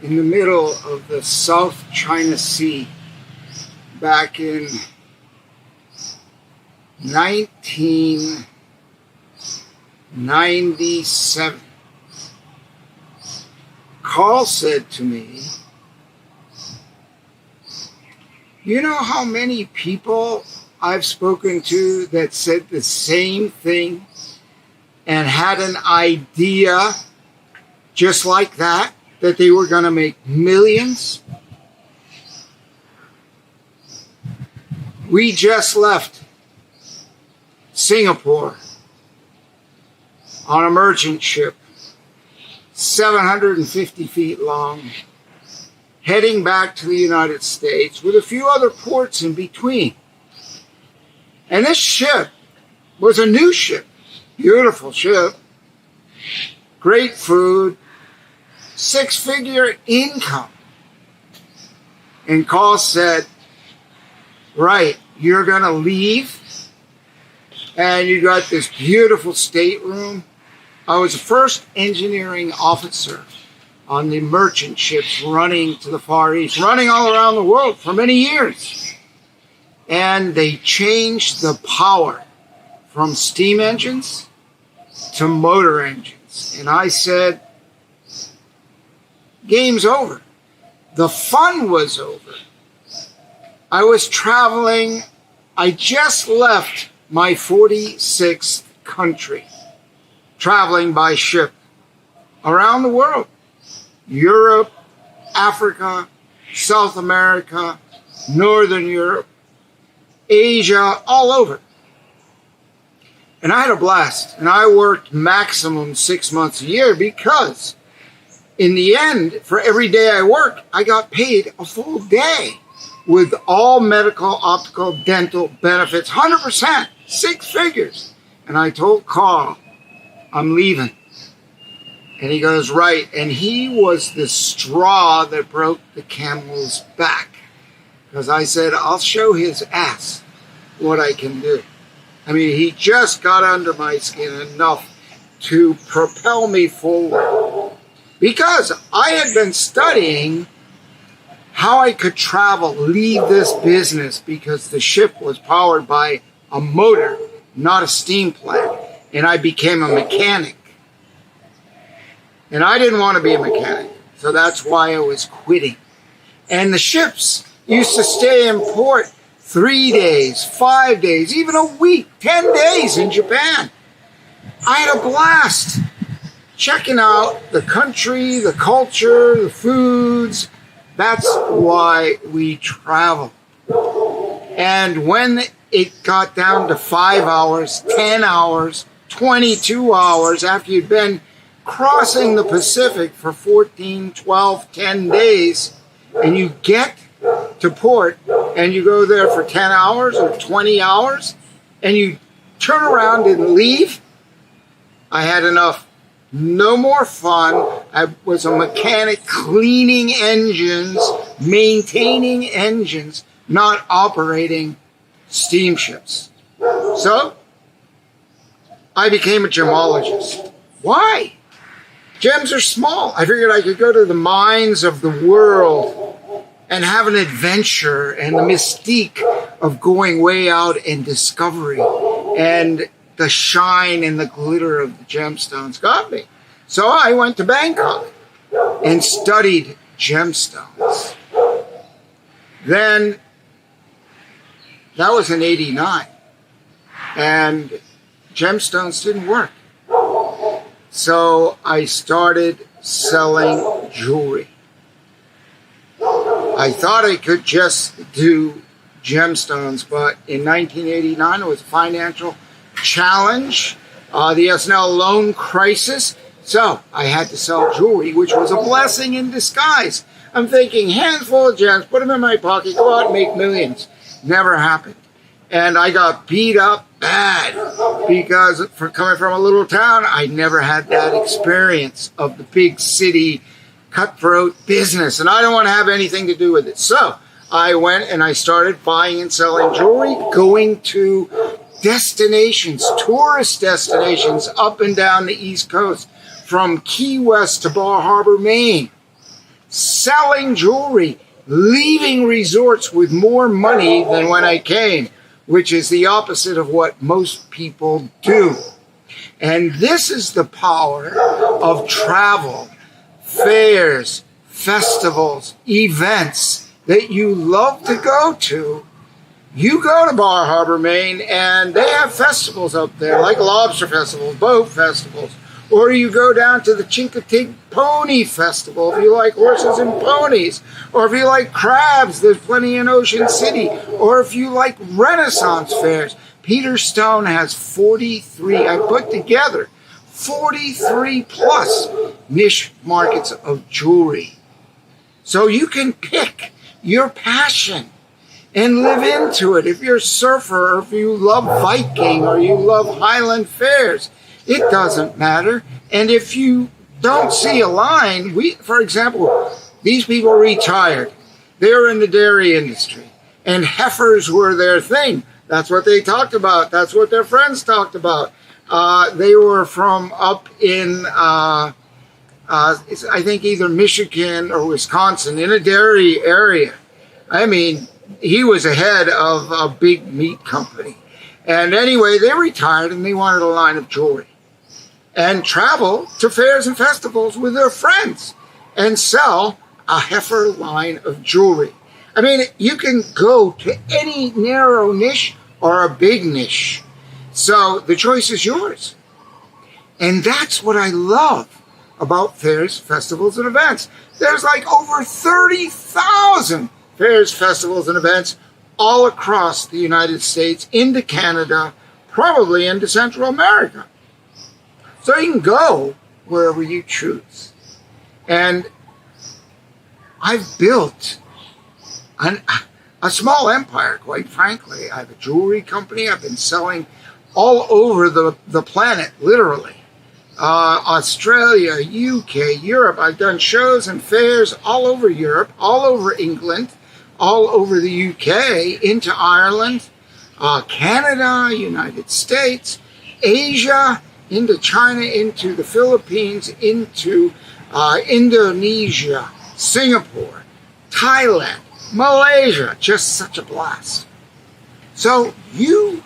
in the middle of the South China Sea back in 1997. Carl said to me, you know how many people I've spoken to that said the same thing and had an idea just like that they were going to make millions? We just left Singapore on a merchant ship, 750 feet long, heading back to the United States with a few other ports in between. And this ship was a new ship, beautiful ship, great food, six-figure income. And Carl said, right, you're going to leave, and you got this beautiful stateroom. I was the first engineering officer on the merchant ships running to the Far East, running all around the world for many years. And they changed the power from steam engines to motor engines. And I said, game's over. The fun was over. I was traveling. I just left my 46th country, traveling by ship around the world. Europe, Africa, South America, Northern Europe, Asia, all over. And I had a blast. And I worked maximum 6 months a year because in the end, for every day I worked, I got paid a full day with all medical, optical, dental benefits, 100%, 6 figures. And I told Carl, I'm leaving. And he goes, right. And he was the straw that broke the camel's back. Because I said, I'll show his ass what I can do. I mean, he just got under my skin enough to propel me forward. Because I had been studying how I could travel, leave this business, because the ship was powered by a motor, not a steam plant. And I became a mechanic. And I didn't want to be a mechanic. So that's why I was quitting. And the ships used to stay in port 3 days, 5 days, even a week, 10 days in Japan. I had a blast checking out the country, the culture, the foods. That's why we travel. And when it got down to 5 hours, 10 hours, 22 hours after you'd been crossing the Pacific for 14, 12, 10 days, and you get to port and you go there for 10 hours or 20 hours and you turn around and leave, I had enough. No more fun. I was a mechanic cleaning engines, maintaining engines, not operating steamships. So I became a gemologist. Why? Gems are small. I figured I could go to the mines of the world and have an adventure and the mystique of going way out and discovery. And the shine and the glitter of the gemstones got me. So I went to Bangkok and studied gemstones. Then, that was in '89. And gemstones didn't work. So I started selling jewelry. I thought I could just do gemstones, but in 1989 it was a financial challenge, the SNL loan crisis. So I had to sell jewelry, which was a blessing in disguise. I'm thinking, handful of gems, put them in my pocket, go out and make millions. Never happened. And I got beat up bad because for coming from a little town, I never had that experience of the big city cutthroat business. And I don't want to have anything to do with it. So I went and I started buying and selling jewelry, going to destinations, tourist destinations up and down the East Coast, from Key West to Bar Harbor, Maine. selling jewelry, leaving resorts with more money than when I came, which is the opposite of what most people do. And this is the power of travel, fairs, festivals, events that you love to go to. You go to Bar Harbor, Maine, and they have festivals up there, like lobster festivals, boat festivals. Or you go down to the Chincoteague Pony Festival if you like horses and ponies. Or if you like crabs, there's plenty in Ocean City. Or if you like Renaissance fairs. Peter Stone has 43, I put together 43 plus niche markets of jewelry. So you can pick your passion and live into it. If you're a surfer, or if you love Viking, or you love Highland fairs, it doesn't matter. And if you don't see a line, for example, these people retired. They were in the dairy industry, and heifers were their thing. That's what they talked about. That's what their friends talked about. They were from up in, I think either Michigan or Wisconsin, in a dairy area. I mean, he was a head of a big meat company. And anyway, they retired and they wanted a line of jewelry and travel to fairs and festivals with their friends and sell a heifer line of jewelry. I mean, you can go to any narrow niche or a big niche. So the choice is yours. And that's what I love about fairs, festivals, and events. There's like over 30,000 fairs, festivals, and events all across the United States, into Canada, probably into Central America. So you can go wherever you choose. And I've built a small empire, quite frankly. I have a jewelry company. I've been selling all over the planet, literally. Australia, UK, Europe. I've done shows and fairs all over Europe, all over England, all over the UK, into Ireland, Canada, United States, Asia, into China, into the Philippines, into Indonesia, Singapore, Thailand, Malaysia. Just such a blast. So you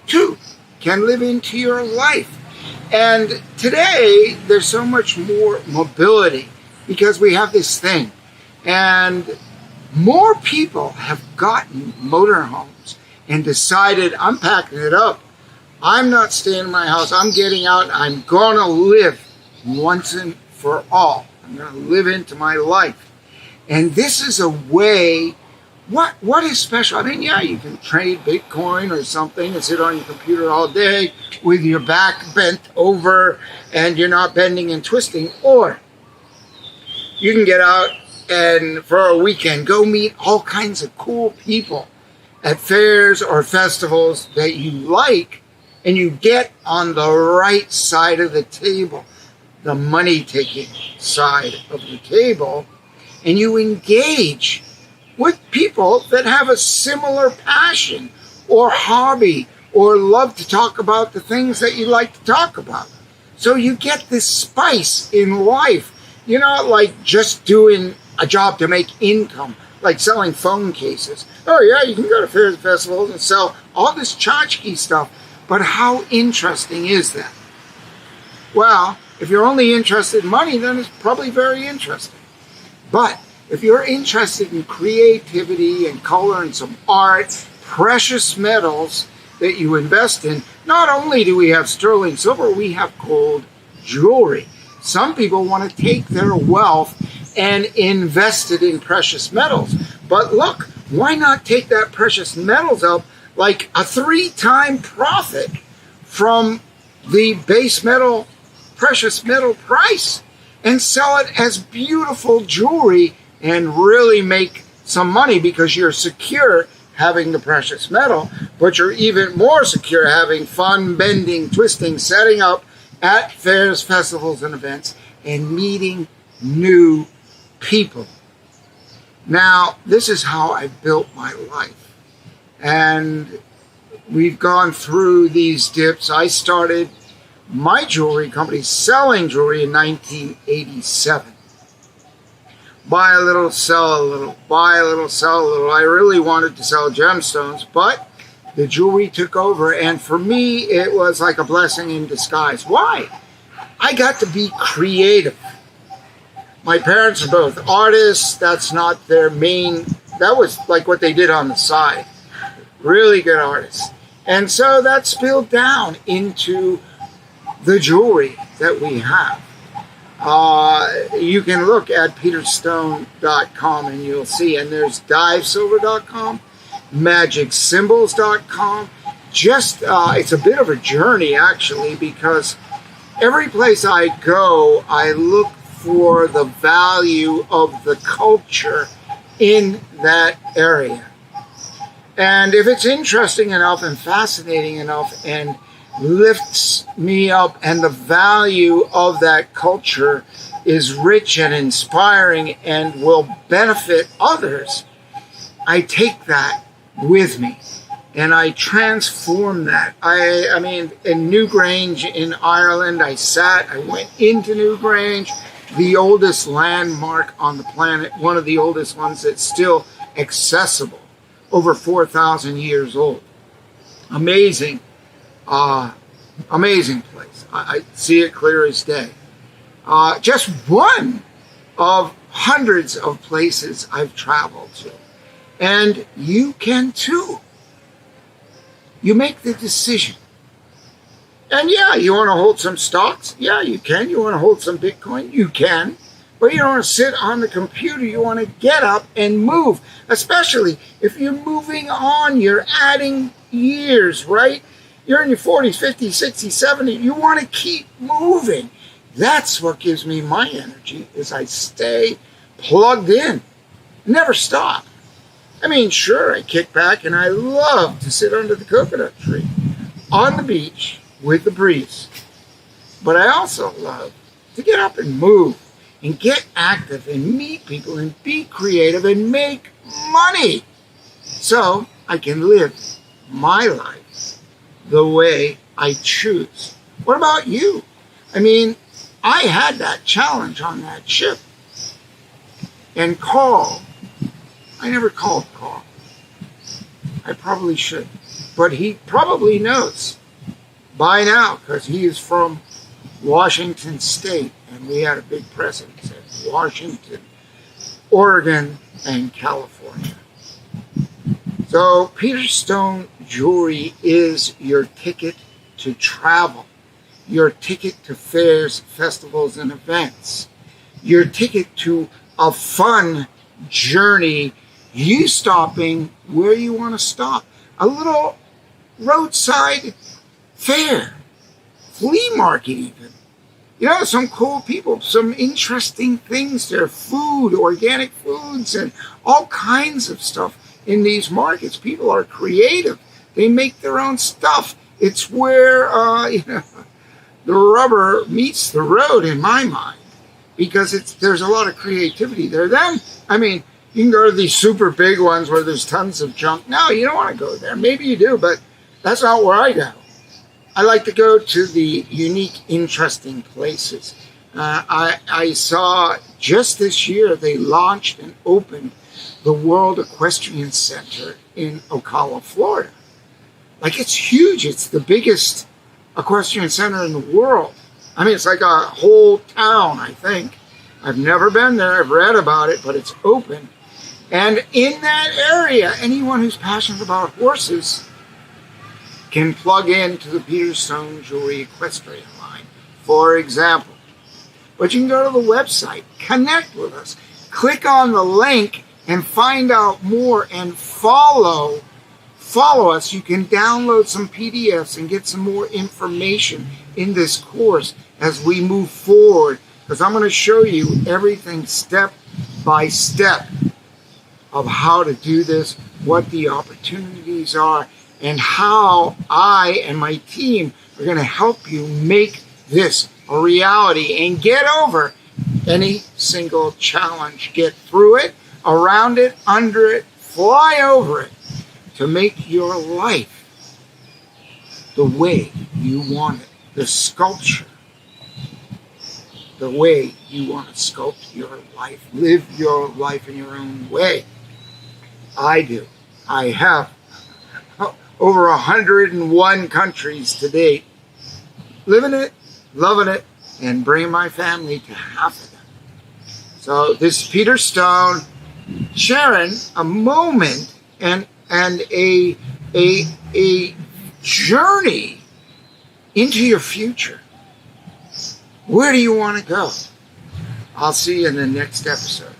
too can live into your life. And today there's so much more mobility because we have this thing. And more people have gotten motorhomes and decided, I'm packing it up. I'm not staying in my house. I'm getting out. I'm going to live once and for all. I'm going to live into my life. And this is a way, what is special? I mean, yeah, you can trade Bitcoin or something and sit on your computer all day with your back bent over and you're not bending and twisting. Or you can get out and for a weekend go meet all kinds of cool people at fairs or festivals that you like, and you get on the right side of the table, the money-taking side of the table, and you engage with people that have a similar passion or hobby or love to talk about the things that you like to talk about. So you get this spice in life. You're not like just doing a job to make income, like selling phone cases. Oh yeah, you can go to fairs and festivals and sell all this tchotchke stuff. But how interesting is that? Well, if you're only interested in money, then it's probably very interesting. But if you're interested in creativity and color and some art, precious metals that you invest in, not only do we have sterling silver, we have gold jewelry. Some people want to take their wealth and invest it in precious metals. But look, why not take that precious metals up like a 3-time profit from the base metal, precious metal price and sell it as beautiful jewelry and really make some money because you're secure having the precious metal, but you're even more secure having fun, bending, twisting, setting up at fairs, festivals, and events and meeting new people. Now, this is how I built my life. And we've gone through these dips. I started my jewelry company selling jewelry in 1987. buy a little, sell a little, buy a little, sell a little. I really wanted to sell gemstones, but the jewelry took over, and for me, it was like a blessing in disguise. Why? I got to be creative. My parents are both artists. That's not their main, that was like what they did on the side. Really good artists. And so that spilled down into the jewelry that we have. You can look at peterstone.com and you'll see, and there's divesilver.com, magicsymbols.com. It's a bit of a journey actually, because every place I go, I look for the value of the culture in that area. And if it's interesting enough and fascinating enough and lifts me up, and the value of that culture is rich and inspiring and will benefit others, I take that with me and I transform that. I mean, in Newgrange in Ireland, I went into Newgrange, the oldest landmark on the planet, one of the oldest ones that's still accessible, over 4,000 years old. Amazing. Amazing place. I see it clear as day. Just one of hundreds of places I've traveled to. And you can too. You make the decision. And yeah, you want to hold some stocks? Yeah, you can. You want to hold some Bitcoin? You can. But you don't want to sit on the computer. You want to get up and move. Especially if you're moving on, you're adding years, right? You're in your 40s, 50s, 60s, 70s. You want to keep moving. That's what gives me my energy, is I stay plugged in. Never stop. I mean, sure, I kick back and I love to sit under the coconut tree on the beach with the breeze. But I also love to get up and move and get active and meet people and be creative and make money so I can live my life the way I choose. What about you? I mean, I had that challenge on that ship. And Carl, I never called Carl. I probably should. But he probably knows by now, because he is from Washington State, and we had a big presence in Washington, Oregon, and California. So Peter Stone Jewelry is your ticket to travel, your ticket to fairs, festivals, and events, your ticket to a fun journey, you stopping where you want to stop. A little roadside fair, flea market even. You know, some cool people, some interesting things there, food, organic foods, and all kinds of stuff in these markets. People are creative. They make their own stuff. It's where, the rubber meets the road in my mind, because there's a lot of creativity there. Then, I mean, you can go to these super big ones where there's tons of junk. No, you don't want to go there. Maybe you do, but that's not where I go. I like to go to the unique, interesting places. I saw just this year they launched and opened the World Equestrian Center in Ocala, Florida. Like, it's huge. It's the biggest equestrian center in the world. I mean, it's like a whole town, I think. I've never been there. I've read about it, but it's open. And in that area, anyone who's passionate about horses can plug into the Peter Stone Jewelry Equestrian line, for example. But you can go to the website, connect with us, click on the link, and find out more and follow us. You can download some PDFs and get some more information in this course as we move forward, because I'm going to show you everything step by step of how to do this, what the opportunities are, and how I and my team are going to help you make this a reality and get over any single challenge. Get through it, around it, under it, fly over it, to make your life the way you want it. The sculpture the way you want to sculpt your life. Live your life in your own way. I do. I have over 101 countries to date. Living it, loving it, and bringing my family to half of them. So this is Peter Stone sharing a moment and a journey into your future. Where do you want to go? I'll see you in the next episode.